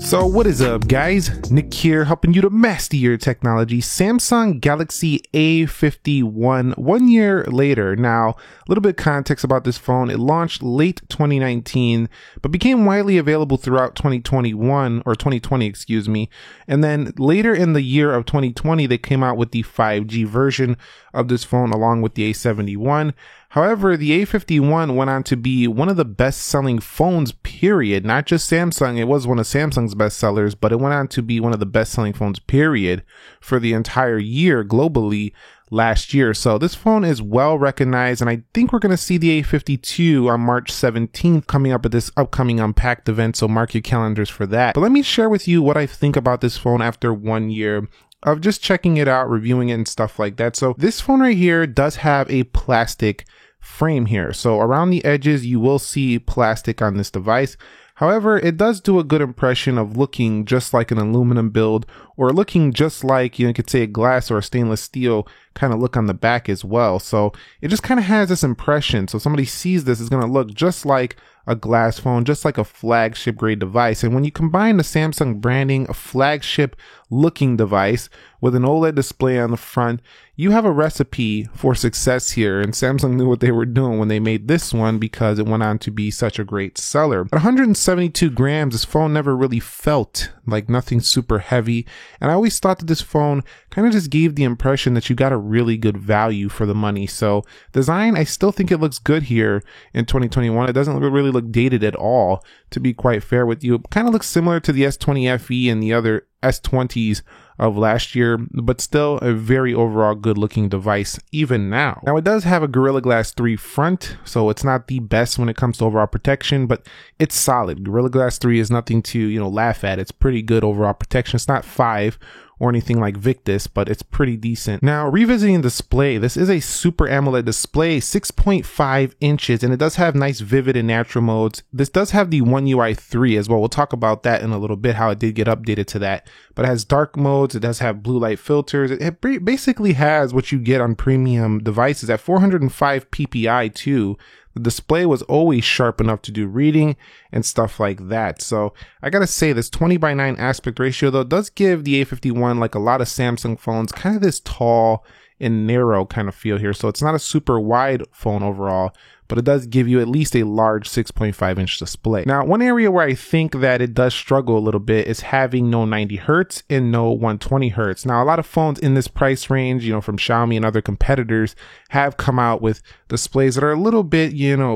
So what is up, guys? Nick here, helping you to master your technology. Samsung Galaxy A51, 1 year later. Now, a little bit of context about this phone. It launched late 2019, but became widely available throughout 2021, or 2020, excuse me. And then later in the year of 2020, they came out with the 5G version of this phone along with the A71. However, the A51 went on to be one of the best-selling phones, period. Not just Samsung. It was one of Samsung's best sellers, but it went on to be one of the best-selling phones, period, for the entire year globally last year. So this phone is well recognized, and I think we're going to see the A52 on March 17th coming up at this upcoming Unpacked event, so mark your calendars for that. But let me share with you what I think about this phone after 1 year of just checking it out, reviewing it, and stuff like that. So this phone right here does have a plastic frame here. So around the edges, you will see plastic on this device. However, it does do a good impression of looking just like an aluminum build, or looking just like, you could say a glass or a stainless steel kind of look on the back as well. So it just kind of has this impression. So somebody sees this, it's going to look just like a glass phone, just like a flagship grade device. And when you combine the Samsung branding, a flagship looking device with an OLED display on the front, you have a recipe for success here. And Samsung knew what they were doing when they made this one, because it went on to be such a great seller. At 172 grams, this phone never really felt like nothing super heavy. And I always thought that this phone kind of just gave the impression that you got a really good value for the money. So design, I still think it looks good here in 2021. It doesn't really look dated at all, to be quite fair with you. It kind of looks similar to the S20 FE and the other S20s of last year, but still a very overall good looking device even now. Now it does have a Gorilla Glass 3 front, so it's not the best when it comes to overall protection, but it's solid. Gorilla Glass 3 is nothing to, laugh at. It's pretty good overall protection. It's not 5 or anything like Victus, but it's pretty decent. Now, revisiting display, this is a Super AMOLED display, 6.5 inches, and it does have nice vivid and natural modes. This does have the One UI 3 as well. We'll talk about that in a little bit, how it did get updated to that. But it has dark modes, it does have blue light filters. It basically has what you get on premium devices at 405 PPI too. The display was always sharp enough to do reading and stuff like that. So I gotta say, this 20:9 aspect ratio though does give the A51, like a lot of Samsung phones, kind of this tall and narrow kind of feel here. So it's not a super wide phone overall, but it does give you at least a large 6.5 inch display. Now, one area where I think that it does struggle a little bit is having no 90 Hertz and no 120 Hertz. Now, a lot of phones in this price range, from Xiaomi and other competitors, have come out with displays that are a little bit,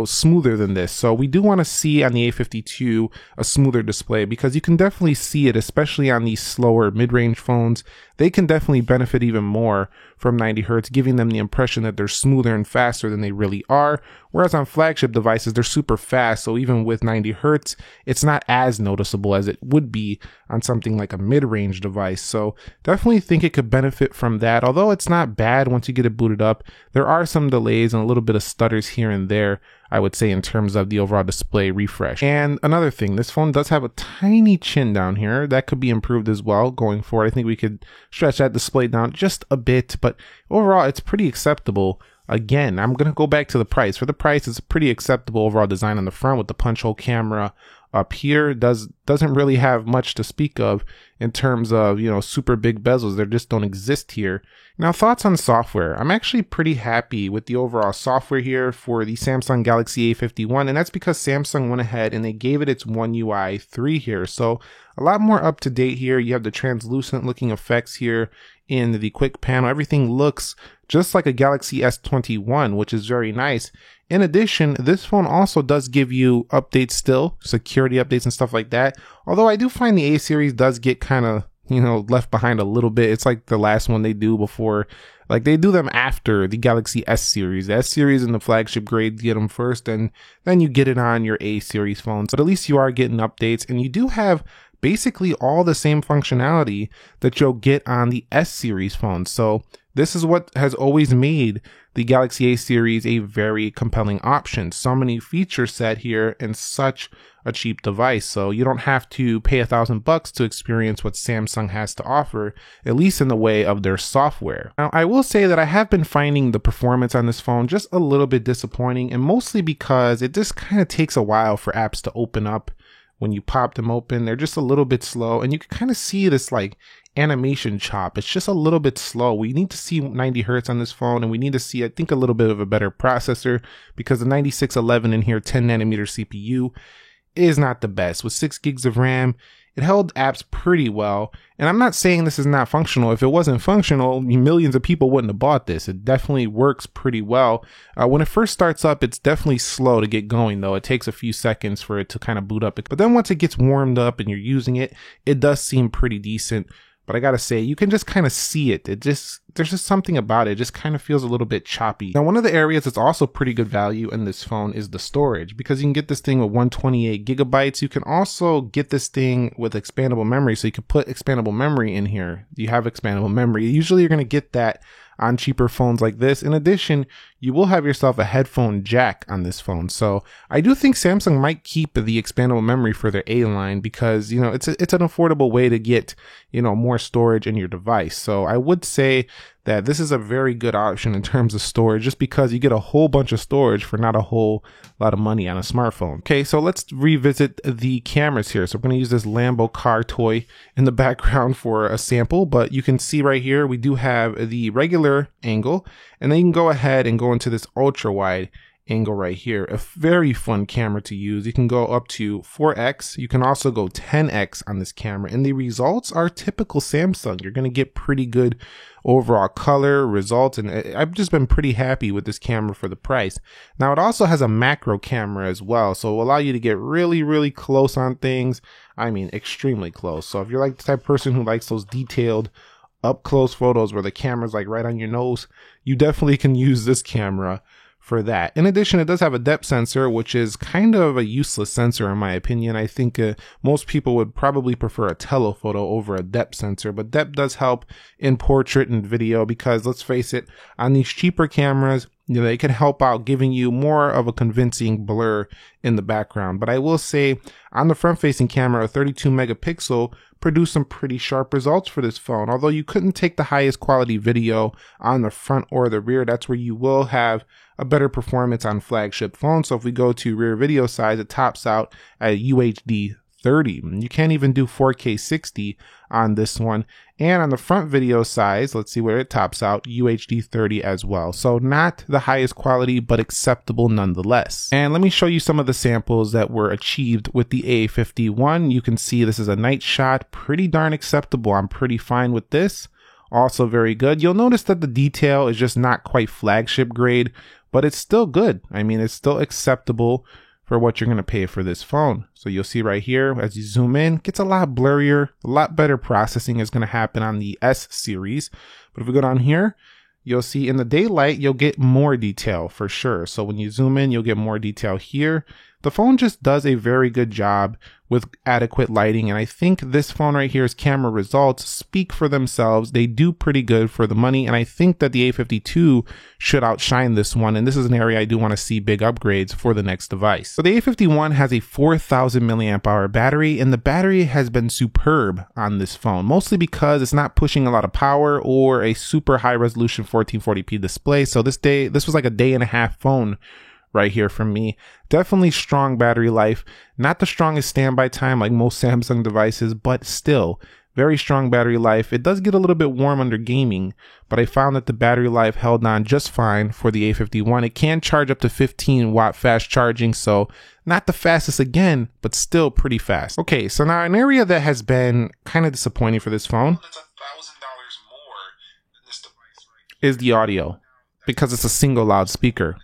smoother than this. So we do want to see on the A52 a smoother display, because you can definitely see it, especially on these slower mid-range phones. They can definitely benefit even more from 90 Hertz, giving them the impression that they're smoother and faster than they really are. Whereas on flagship devices, they're super fast. So even with 90 Hertz, it's not as noticeable as it would be on something like a mid-range device. So definitely think it could benefit from that. Although it's not bad once you get it booted up, there are some delays and a little bit of stutters here and there, I would say, in terms of the overall display refresh. And another thing, this phone does have a tiny chin down here. That could be improved as well going forward. I think we could stretch that display down just a bit, but overall it's pretty acceptable. Again, I'm going to go back to the price. For the price, it's a pretty acceptable overall design on the front with the punch hole camera up here. Doesn't really have much to speak of in terms of, super big bezels. They just don't exist here. Now, thoughts on software. I'm actually pretty happy with the overall software here for the Samsung Galaxy A51, and that's because Samsung went ahead and they gave it its One UI 3 here. So a lot more up to date here. You have the translucent looking effects here in the quick panel. Everything looks just like a Galaxy S21, which is very nice. In addition, this phone also does give you updates still, security updates and stuff like that. Although I do find the A series does get kind of, left behind a little bit. It's like the last one they do before, like they do them after the Galaxy S series. The S series and the flagship grade get them first, and then you get it on your A series phones. But at least you are getting updates, and you do have basically all the same functionality that you'll get on the S series phones. So this is what has always made the Galaxy A series a very compelling option. So many features set here in such a cheap device. So you don't have to pay $1,000 to experience what Samsung has to offer, at least in the way of their software. Now, I will say that I have been finding the performance on this phone just a little bit disappointing, and mostly because it just kind of takes a while for apps to open up when you pop them open, they're just a little bit slow, and you can kind of see this like animation chop. It's just a little bit slow. We need to see 90 hertz on this phone, and we need to see, I think, a little bit of a better processor, because the 9611 in here 10 nanometer CPU is not the best. With 6 gigs of RAM, it held apps pretty well. And I'm not saying this is not functional. If it wasn't functional, millions of people wouldn't have bought this. It definitely works pretty well. When it first starts up, it's definitely slow to get going, though. It takes a few seconds for it to kind of boot up. But then once it gets warmed up and you're using it, it does seem pretty decent. But I gotta say, you can just kind of see it. There's just something about it. It just kind of feels a little bit choppy. Now, one of the areas that's also pretty good value in this phone is the storage, because you can get this thing with 128 gigabytes. You can also get this thing with expandable memory. So you can put expandable memory in here. You have expandable memory. Usually you're going to get that on cheaper phones like this. In addition, you will have yourself a headphone jack on this phone. So I do think Samsung might keep the expandable memory for their A line, because, you know, it's an affordable way to get, you know, more storage in your device. So I would say that this is a very good option in terms of storage, just because you get a whole bunch of storage for not a whole lot of money on a smartphone. Okay, so let's revisit the cameras here. So we're going to use this Lambo car toy in the background for a sample, but you can see right here, we do have the regular angle, and then you can go ahead and go into this ultra wide angle right here. A very fun camera to use. You can go up to 4x. You can also go 10x on this camera, and the results are typical Samsung. You're going to get pretty good overall color results, and I've just been pretty happy with this camera for the price. Now, it also has a macro camera as well, so it will allow you to get really, really close on things. I mean, extremely close. So if you're like the type of person who likes those detailed up close photos where the camera's like right on your nose, you definitely can use this camera for that. In addition, it does have a depth sensor, which is kind of a useless sensor in my opinion. I think most people would probably prefer a telephoto over a depth sensor, but depth does help in portrait and video, because let's face it, on these cheaper cameras, you know, they can help out giving you more of a convincing blur in the background. But I will say, on the front-facing camera, a 32 megapixel produced some pretty sharp results for this phone. Although you couldn't take the highest quality video on the front or the rear, that's where you will have a better performance on flagship phones. So if we go to rear video size, it tops out at UHD 30. You can't even do 4K 60 on this one. And on the front video size, let's see where it tops out, UHD 30 as well. So not the highest quality, but acceptable nonetheless. And let me show you some of the samples that were achieved with the A51. You can see this is a night shot, pretty darn acceptable. I'm pretty fine with this. Also very good. You'll notice that the detail is just not quite flagship grade, but it's still good. I mean, it's still acceptable for what you're going to pay for this phone. So you'll see right here, as you zoom in, it gets a lot blurrier, a lot better processing is going to happen on the S series. But if we go down here, you'll see in the daylight, you'll get more detail for sure. So when you zoom in, you'll get more detail here. The phone just does a very good job with adequate lighting, and I think this phone right here's camera results speak for themselves. They do pretty good for the money, and I think that the A52 should outshine this one, and this is an area I do want to see big upgrades for the next device. So the A51 has a 4,000 milliamp hour battery, and the battery has been superb on this phone, mostly because it's not pushing a lot of power or a super high resolution 1440p display. So this was like a day and a half phone right here from me. Definitely strong battery life, not the strongest standby time like most Samsung devices, but still very strong battery life. It does get a little bit warm under gaming, but I found that the battery life held on just fine for the A51. It can charge up to 15 watt fast charging, so not the fastest again, but still pretty fast. Okay, so now an area that has been kind of disappointing for this phone is the audio, because it's a single loudspeaker.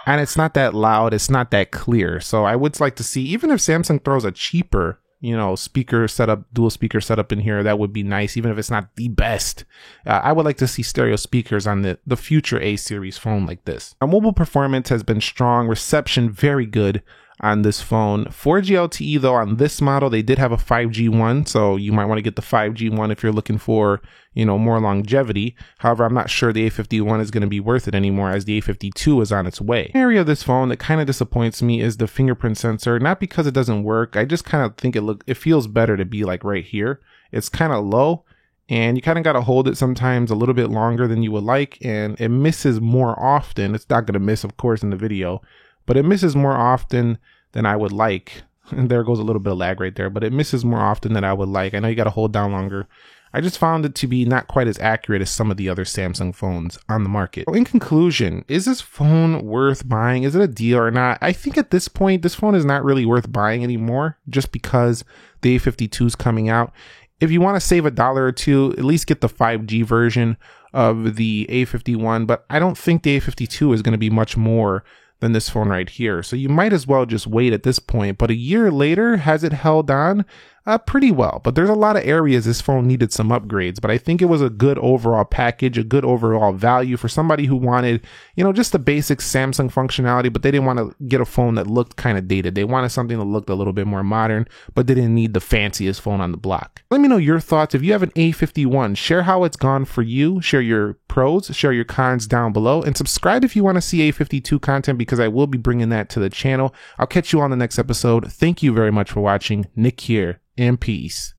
And it's not that loud, it's not that clear. So I would like to see, even if Samsung throws a cheaper, you know, speaker setup, dual speaker setup in here, that would be nice, even if it's not the best. I would like to see stereo speakers on the future A series phone like this. Our mobile performance has been strong, reception very good on this phone. 4G LTE though, on this model, they did have a 5G one, so you might want to get the 5G one if you're looking for, you know, more longevity. However, I'm not sure the A51 is going to be worth it anymore, as the A52 is on its way. The area of this phone that kind of disappoints me is the fingerprint sensor, not because it doesn't work. I just kind of think it feels better to be like right here. It's kind of low, and you kind of got to hold it sometimes a little bit longer than you would like, and it misses more often. It's not going to miss, of course, in the video, but it misses more often than I would like. And there goes a little bit of lag right there, but it misses more often than I would like. I know you got to hold down longer. I just found it to be not quite as accurate as some of the other Samsung phones on the market. So in conclusion, is this phone worth buying? Is it a deal or not? I think at this point, this phone is not really worth buying anymore just because the A52 is coming out. If you want to save $1 or $2, at least get the 5G version of the A51, but I don't think the A52 is going to be much more than this phone right here. So you might as well just wait at this point. But a year later, has it held on? Pretty well. But there's a lot of areas this phone needed some upgrades. But I think it was a good overall package, a good overall value for somebody who wanted, just the basic Samsung functionality, but they didn't want to get a phone that looked kind of dated. They wanted something that looked a little bit more modern, but they didn't need the fanciest phone on the block. Let me know your thoughts. If you have an A51, share how it's gone for you. Share your pros, share your cons down below, and subscribe if you want to see A52 content because I will be bringing that to the channel. I'll catch you on the next episode. Thank you very much for watching. Nick here, and peace.